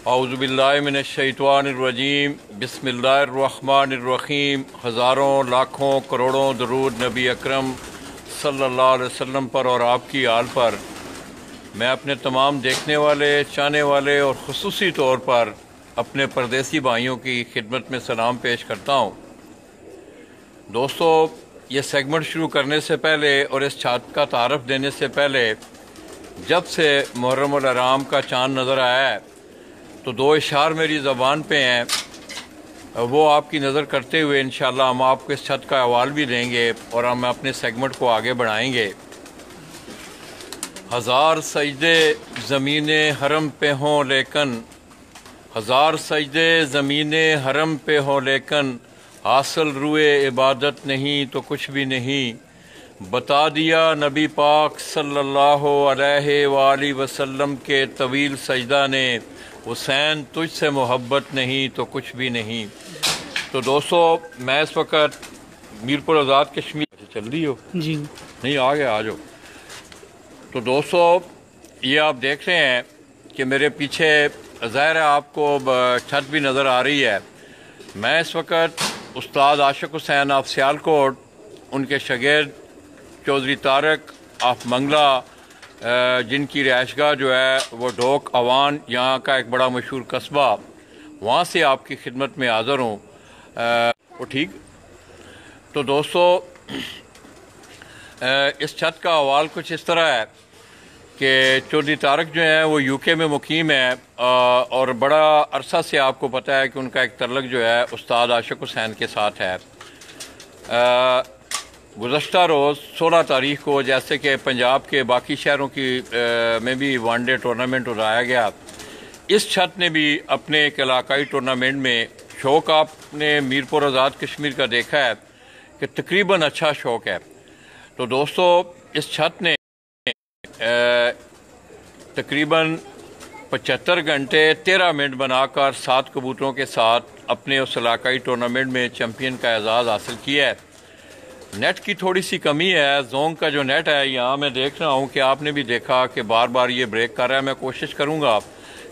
औज़ु बिल्लाहि मिनश्शैतानिर्रजीम बिस्मिल्लाहिर्रहमानिर्रहीम। हज़ारों लाखों करोड़ों दरूद नबी अकरम सल्लल्लाहु अलैहि वसल्लम पर और आपकी आल पर। मैं अपने तमाम देखने वाले, चाहने वाले और ख़ुसूसी तौर पर अपने परदेसी भाइयों की खिदमत में सलाम पेश करता हूँ। दोस्तों, ये सेगमेंट शुरू करने से पहले और इस छात का तारफ़ देने से पहले, जब से मुहर्रम उल हराम का चाँद नज़र आया है तो दो इशार मेरी ज़बान पे हैं, वो आपकी नज़र करते हुए इंशाअल्लाह हम आपको इस छत का अहवाल भी देंगे और हम अपने सेगमेंट को आगे बढ़ाएंगे। हज़ार सजदे ज़मीन हरम पे हों लेकिन, हज़ार सजदे ज़मीन हरम पे हों लेकिन, हासिल रुए इबादत नहीं तो कुछ भी नहीं। बता दिया नबी पाक सल्लल्लाहु अलैहि वसल्लम के तवील सजदा ने, हुसैन तुझसे मोहब्बत नहीं तो कुछ भी नहीं। तो दोस्तों, मैं इस वक्त मीरपुर आज़ाद कश्मीर चल रही हो जी नहीं आ गया आ जाओ। तो दोस्तों, ये आप देख रहे हैं कि मेरे पीछे ज़ाहिर है आपको छत भी नज़र आ रही है। मैं इस वक्त उस्ताद आशिक हुसैन ऑफ सियालकोट, उनके शागिर्द चौधरी तारक ऑफ मंगला, जिनकी रिहाइशगाह जो है वो ढोक अवान, यहाँ का एक बड़ा मशहूर कस्बा, वहाँ से आपकी खिदमत में हाज़िर हूँ। वो ठीक। तो दोस्तों, इस छत का अहवाल कुछ इस तरह है कि चौधरी तारक जो हैं वो यूके में मुकीम है और बड़ा अरसा से आपको पता है कि उनका एक तल्लक जो है उस्ताद आशिक हुसैन के साथ है। गुज़श्ता रोज़ 16 तारीख़ को, जैसे कि पंजाब के बाकी शहरों की में भी वनडे टूर्नामेंट उड़ाया गया, इस छत ने भी अपने एक इलाकाई टूर्नामेंट में शौक़, आपने मीरपुर आज़ाद कश्मीर का देखा है कि तकरीबन अच्छा शौक़ है। तो दोस्तों, इस छत ने तकरीबन 75 घंटे 13 मिनट बनाकर 7 कबूतरों के साथ अपने उस इलाकाई टूर्नामेंट में चैम्पियन का एजाज़ हासिल किया है। नेट की थोड़ी सी कमी है, जोंग का जो नेट है यहाँ मैं देख रहा हूँ कि आपने भी देखा कि बार बार ये ब्रेक कर रहा है। मैं कोशिश करूँगा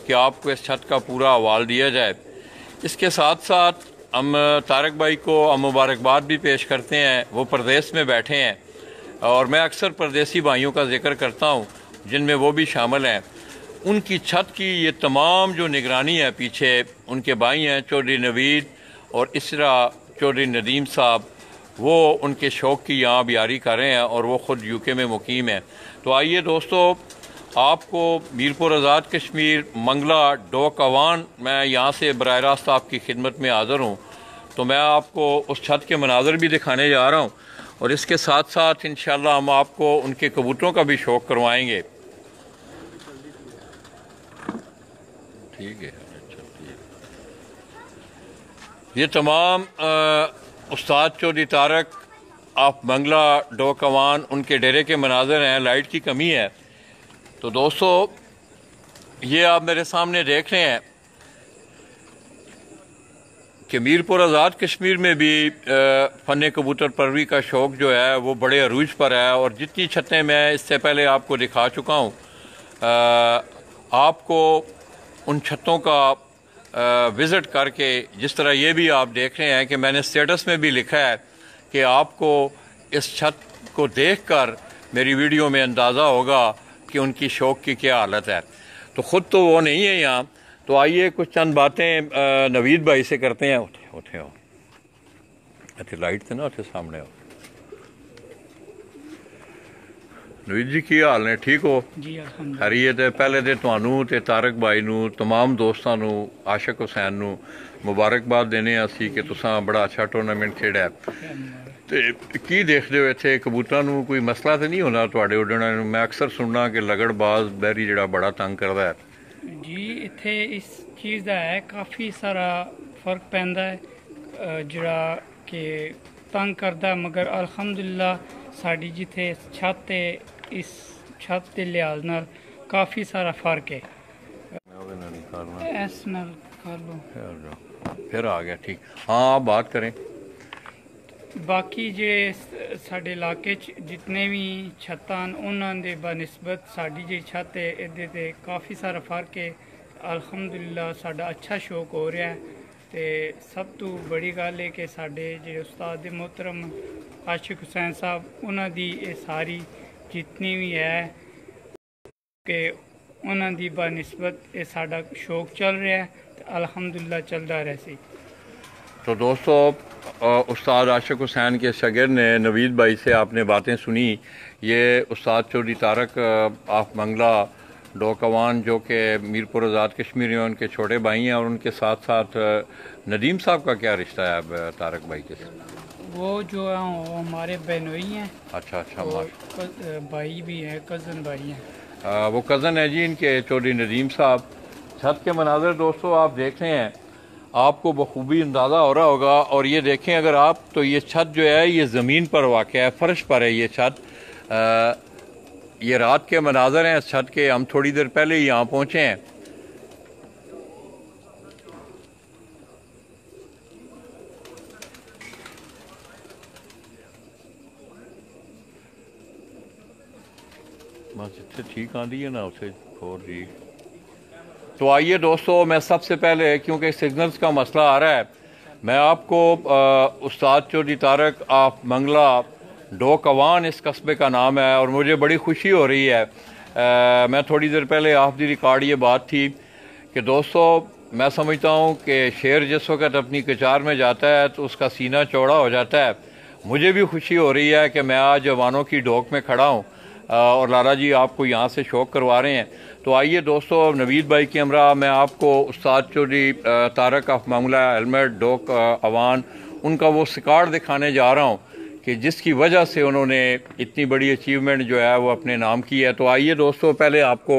कि आपको इस छत का पूरा हवाल दिया जाए। इसके साथ साथ हम तारक भाई को हम मुबारकबाद भी पेश करते हैं, वो परदेस में बैठे हैं और मैं अक्सर परदेसी भाइयों का जिक्र करता हूँ जिनमें वो भी शामिल हैं। उनकी छत की ये तमाम जो निगरानी है, पीछे उनके भाई हैं चौधरी नवीद और इसरा चौधरी नदीम साहब, वो उनके शौक़ की यहाँ बियारी कर रहे हैं और वो ख़ुद यूके में मुकीम है। तो आइए दोस्तों, आपको मीरपुर आज़ाद कश्मीर मंगला डोक अवान, मैं यहाँ से बराह रास्त आपकी खिदमत में हाज़िर हूँ। तो मैं आपको उस छत के मनाज़र भी दिखाने जा रहा हूँ और इसके साथ साथ इंशाअल्लाह हम आपको उनके कबूतरों का भी शौक़ करवाएंगे। ठीक है, ये तमाम उस्ताद चौधरी तारक ऑफ मंगला डोक अवान, उनके डेरे के मनाज़र हैं। लाइट की कमी है। तो दोस्तों, ये आप मेरे सामने देख रहे हैं कि मीरपुर आज़ाद कश्मीर में भी फ़न कबूतर परवरी का शौक़ जो है वो बड़े अरूज पर है और जितनी छतें मैं इससे पहले आपको दिखा चुका हूँ, आपको उन छतों का विज़िट करके, जिस तरह ये भी आप देख रहे हैं कि मैंने स्टेटस में भी लिखा है कि आपको इस छत को देखकर मेरी वीडियो में अंदाज़ा होगा कि उनकी शौक़ की क्या हालत है। तो ख़ुद तो वो नहीं है यहाँ, तो आइए कुछ चंद बातें नवीद भाई से करते हैं। उठे हो, अच्छे लाइट थे ना, अच्छे सामने हो। नवीद जी की हाल ने, ठीक हो? जी खैरियत है। पहले तो ਤੁਹਾਨੂੰ ਤੇ ਤਾਰਕ ਭਾਈ ਨੂੰ, तमाम ਦੋਸਤਾਂ ਨੂੰ, ਆਸ਼ਿਕ ਹੁਸੈਨ ਨੂੰ ਮੁਬਾਰਕਬਾਦ ਦੇਣੇ ਅਸੀਂ ਕਿ ਤੁਸੀਂ ਬੜਾ ਅੱਛਾ ਟੂਰਨਾਮੈਂਟ ਖੇਡਿਆ। ਤੇ ਕੀ ਦੇਖਦੇ ਹੋ ਇੱਥੇ ਕਬੂਤਰਾਂ ਨੂੰ ਕੋਈ ਮਸਲਾ ਤਾਂ ਨਹੀਂ ਹੁੰਦਾ ਤੁਹਾਡੇ ਉੱਡਣ ਨੂੰ? ਮੈਂ ਅਕਸਰ ਸੁਣਨਾ ਕਿ ਲਗੜਬਾਜ਼ ਬਹਿਰੀ ਜਿਹੜਾ ਬੜਾ ਤੰਗ ਕਰਦਾ ਹੈ। ਜੀ, ਇੱਥੇ ਇਸ ਚੀਜ਼ ਦਾ ਹੈ ਕਾਫੀ ਸਾਰਾ ਫਰਕ ਪੈਂਦਾ ਹੈ ਜਿਹੜਾ ਕਿ ਤੰਗ ਕਰਦਾ, ਮਗਰ ਅਲਹਮਦੁਲਿਲਾ ਸਾਡੀ ਜਿੱਥੇ ਛੱਤ ਤੇ ਇਸ ਛੱਤ ਦੇ ਲਿਹਾਜ਼ ਨਾਲ ਕਾਫੀ ਸਾਰਾ ਫਰਕ ਹੈ। ਇਸ ਨਾਲ ਕਰ ਲਓ, ਫਿਰ ਆ ਗਿਆ। ਠੀਕ, हाँ आप बात करें। ਬਾਕੀ ਜਿਹੜੇ ਸਾਡੇ ਇਲਾਕੇ 'ਚ ਜਿਤਨੇ ਵੀ ਛੱਤਾਂ ਉਹਨਾਂ ਦੇ ਬਨਿਸਬਤ ਸਾਡੀ ਜਿਹੜੀ ਛੱਤ ਹੈ ਇਹਦੇ ਤੇ ਕਾਫੀ ਸਾਰਾ ਫਰਕ ਹੈ। ਅਲਹਮਦੁਲਿਲਾ ਸਾਡਾ ਅੱਛਾ ਸ਼ੌਕ ਹੋ ਰਿਹਾ ਹੈ। ਤੇ ਸਭ ਤੋਂ ਬੜੀ ਗੱਲ ਹੈ ਕਿ ਸਾਡੇ ਜਿਹੜੇ ਉਸਤਾਦ ਦੇ ਮੁਹਤਰਮ ਆਸ਼ਿਕ ਹੁਸੈਨ ਸਾਹਿਬ, ਉਹਨਾਂ ਦੀ ਇਹ ਸਾਰੀ ਜਿਤਨੀ ਵੀ ਹੈ ਕਿ ਉਹਨਾਂ ਦੀ ਬਨਿਸਬਤ ਇਹ ਸਾਡਾ ਸ਼ੌਕ ਚੱਲ ਰਿਹਾ ਹੈ ਤੇ ਅਲਹਮਦੁਲਿਲਾ ਚੱਲਦਾ ਰਹੇ ਸੀ। तो दोस्तों उस्ताद आशिक हुसैन के शागिर्द ने नवीद भाई से आपने बातें सुनी। ये उस्ताद चौधरी तारक आफ मंगला डोकवान जो कि मीरपुर आज़ाद कश्मीर में उनके छोटे भाई हैं, और उनके साथ साथ नदीम साहब का क्या रिश्ता है अब तारक भाई के साथ? वो जो है वो हमारे बहनोई हैं। अच्छा अच्छा, भाई भी हैं, कज़न भाई हैं। वो कज़न है जी इनके चौधरी नदीम साहब। छत के मनाज़र दोस्तों आप देख रहे हैं, आपको बखूबी अंदाज़ा हो रहा होगा। और ये देखें अगर आप, तो ये छत जो है ये ज़मीन पर वाक़ है, फ़र्श पर है ये छत। ये रात के मनाज़र हैं इस छत के। हम थोड़ी देर पहले ही यहाँ पहुँचे हैं। बस इससे ठीक आंदी है ना उसे छोड़ दी। तो आइए दोस्तों, मैं सबसे पहले, क्योंकि सिग्नल्स का मसला आ रहा है, मैं आपको उस्ताद चौधरी तारक आफ मंगला डोकवान इस कस्बे का नाम है, और मुझे बड़ी खुशी हो रही है। मैं थोड़ी देर पहले ऑफ दी रिकॉर्ड ये बात थी कि दोस्तों मैं समझता हूँ कि शेर जिस वक्त अपनी कचार में जाता है तो उसका सीना चौड़ा हो जाता है। मुझे भी खुशी हो रही है कि मैं आज जवानों की डोक में खड़ा हूँ और लाला जी आपको यहाँ से शौक करवा रहे हैं। तो आइए दोस्तों, नवीद भाई की हमरा मैं आपको उस्ताद चौधरी तारक आफ मंगला हेलमेट डोक अवान उनका वो स्कार्ड दिखाने जा रहा हूँ कि जिसकी वजह से उन्होंने इतनी बड़ी अचीवमेंट जो है वो अपने नाम की है। तो आइए दोस्तों, पहले आपको,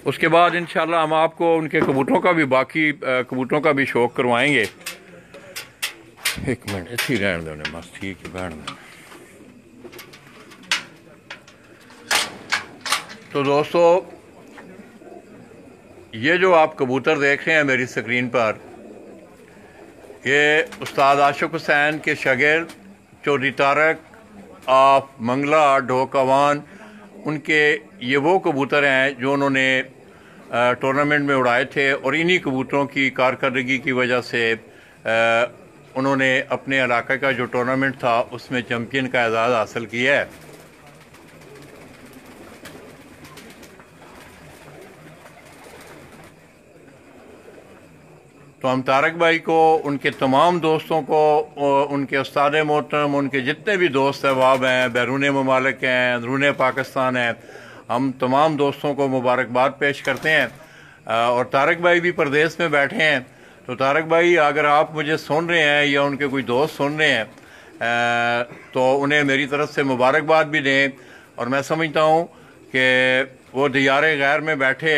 उसके बाद इंशाल्लाह हम आपको उनके कबूतरों का भी, बाकी कबूतरों का भी शौक करवाएंगे। एक मिनट इसी रहने दो ने, बस ठीक है बैठ दो। तो दोस्तों ये जो आप कबूतर देख रहे हैं मेरी स्क्रीन पर, ये उस्ताद आशिक हुसैन के शागिर्द चौधरी तारक आफ मंगला डोकवान, उनके ये वो कबूतर हैं जो उन्होंने टूर्नामेंट में उड़ाए थे, और इन्हीं कबूतरों की कारकर्दगी की वजह से उन्होंने अपने इलाके का जो टूर्नामेंट था उसमें चैम्पियन का एजाज़ हासिल किया है। तो हम तारक भाई को, उनके तमाम दोस्तों को, उनके उस्ताद मोहतरम, उनके जितने भी दोस्त अहबाब हैं, बैरून ममालिक हैं, अंदरून पाकिस्तान हैं, हम तमाम दोस्तों को मुबारकबाद पेश करते हैं। और तारक भाई भी परदेश में बैठे हैं। तो तारक भाई अगर आप मुझे सुन रहे हैं या उनके कोई दोस्त सुन रहे हैं तो उन्हें मेरी तरफ से मुबारकबाद भी दें। और मैं समझता हूँ कि वो दियारे गैर में बैठे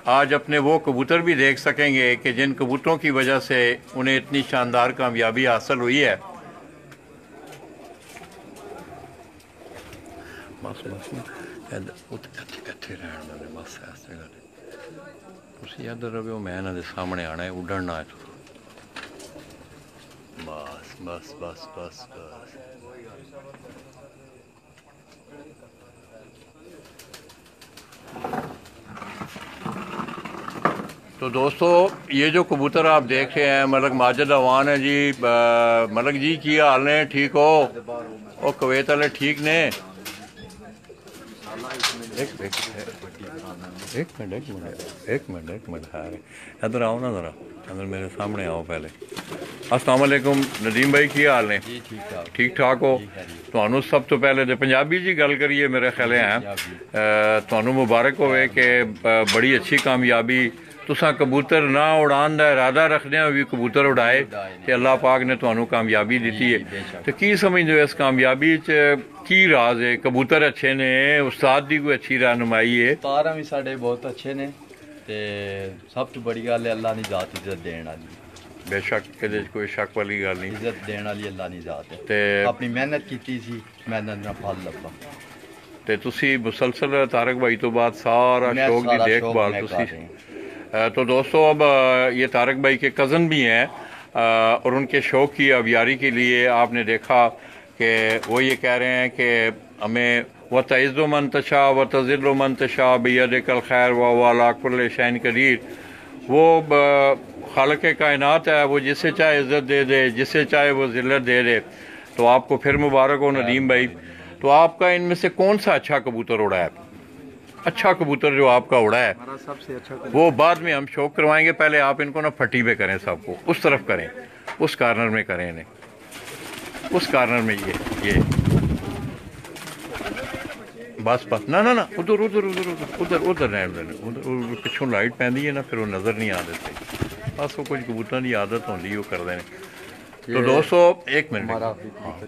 आज अपने वो कबूतर भी देख सकेंगे कि जिन कबूतरों की वजह से उन्हें इतनी शानदार कामयाबी हासिल हुई है। बस बस इधर रहो, मैं इन्होंने सामने आना है, उड़ना है। बस बस बस बस बस तो दोस्तों ये जो कबूतर आप देख रहे हैं मलक माजिद अवान है जी। मलक जी की हाल ने, ठीक हो? ओ कुवैत वाले ठीक ने? एक मिनट इधर आओ ना ज़रा, इधर मेरे सामने आओ पहले। अस्सलाम वालेकुम नदीम भाई की हाल ने? ठीक ठाक हो? ਤੁਹਾਨੂੰ ਸਭ ਤੋਂ ਪਹਿਲੇ ਤੇ ਪੰਜਾਬੀ ਜੀ ਗੱਲ ਕਰੀਏ ਮੇਰੇ ਖਿਆਲ ਹੈ ਤੁਹਾਨੂੰ ਮੁਬਾਰਕ ਹੋਵੇ ਕਿ ਬੜੀ ਅੱਛੀ ਕਾਮਯਾਬੀ तुसा कबूतर ना उड़ान का इरादा रखते हो भी कबूतर उड़ाए तो अल्लाह पाक ने तुहानू कामयाबी दी है। तो की समझते हो इस कामयाबी की राज है? कबूतर अच्छे ने, उस्ताद की कोई अच्छी रहनुमाई है? तारा भी साढ़े बहुत अच्छे ने ते सब तो बड़ी गल है अल्लाह ने जात इज्जत देने वाली। बेशक कहते कोई शक वाली गल नहीं, इज्जत देने वाली अल्लाह ने जात है ते अपनी मेहनत की सी, मेहनत का फल लब्भा। ते तुसी मुसलसल तारक भाई तो बाद सारा शौक की देखभाल तुसी। तो दोस्तों अब ये तारक भाई के कज़न भी हैं और उनके शौक़ की अबियारी के लिए आपने देखा कि वो ये कह रहे हैं कि हमें و تعز من تشاء و تذل من تشاء بیدک الخیر وهو علی کل شیء قدیر. وہ خالق کائنات ہے، وہ جسے چاہے عزت دے دے، جسے چاہے وہ ذلت دے دے. تو آپ کو پھر مبارک ہو ندیم بھائی. تو آپ کا ان میں سے کون سا اچھا کبوتر اڑا ہے؟ اچھا کبوتر جو آپ کا اڑا ہے ہمارا سب سے اچھا وہ بعد میں ہم شوق کروائیں گے. پہلے آپ ان کو نا پھٹی پہ کریں، سب کو اس طرف کریں، اس کارنر میں کریں انہیں، اس کارنر میں یہ بس نہ ادھر ادھر ادھر ادھر ادھر ادھر پچھوں لائٹ پہنی ہے نا، پھر وہ نظر نہیں آ دیتے. بس وہ کچھ کبوتروں کی عادت ہوتی وہ کر دیں. تو دوستو ایک منٹ ہمارا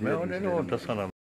میں دسا نا